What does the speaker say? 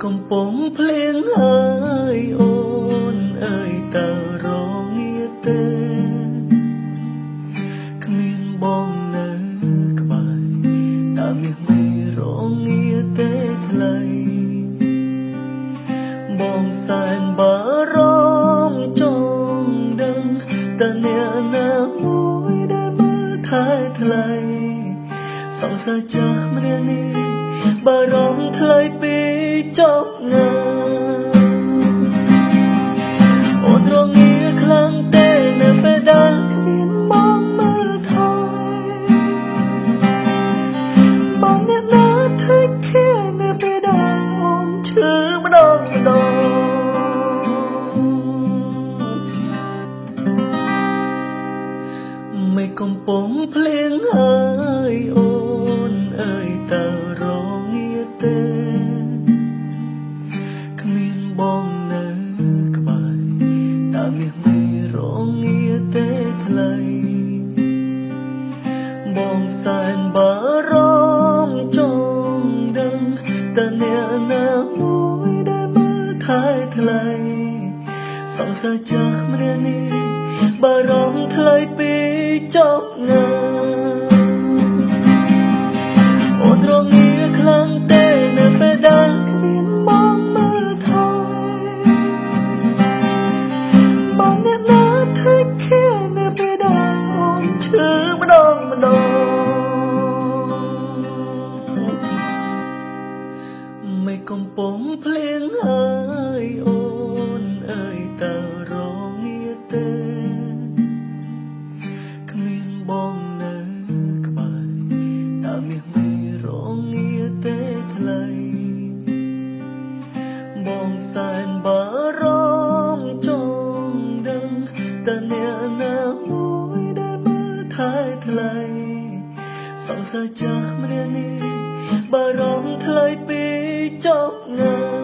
កំពុងភ្លៀងហើយអូនអើយតើរងាទេគ្មានបងនៅក្បែរតើមានមេរងាទេថ្លៃបងសែនបារម្ភចង់ដឹងតើអ្នកណាមួយដែលមើលថែថ្លៃសង្សារចាស់ម្នាក់នេះបារម្ភថ្លៃពីចប់ណាអូនរងាខ្លាំងទេនៅពេលដែលគ្មានបងមើលថែបងអ្នកណាធ្វើគេនៅពេលដែលអូនឈឺម្ដងមិនកំពុងភ្លៀងហើយអូនអើយតើរងាទេគ្មានបងនៅក្បែរតើមានមេរងាទេថ្លៃបងសែនបារម្ភចង់ដឹងតើអ្នកណាមួយដែលមើលថែថ្លៃសង្សារចាស់ម្នាក់នេះបារម្ភថ្លៃពីចប់ណាអូនរងាខ្លាំងទេនៅពេលដែលគ្មានបងមើលថែបងអ្នកណាធ្វើគេនៅពេលដែលអូនឈឺម្ដងមិនកំពុងភ្លៀងហើយអូនអើយតើរងាទេគ្មានបងនៅក្បែរតើមានមេរងាទេថ្លៃបងសែនបារម្ភចង់ដឹងតើអ្នកណាមួយដែលមើលថែថ្លៃសង្សារចាស់ម្នាក់នេះបារម្ភថ្លៃពីចប់ណា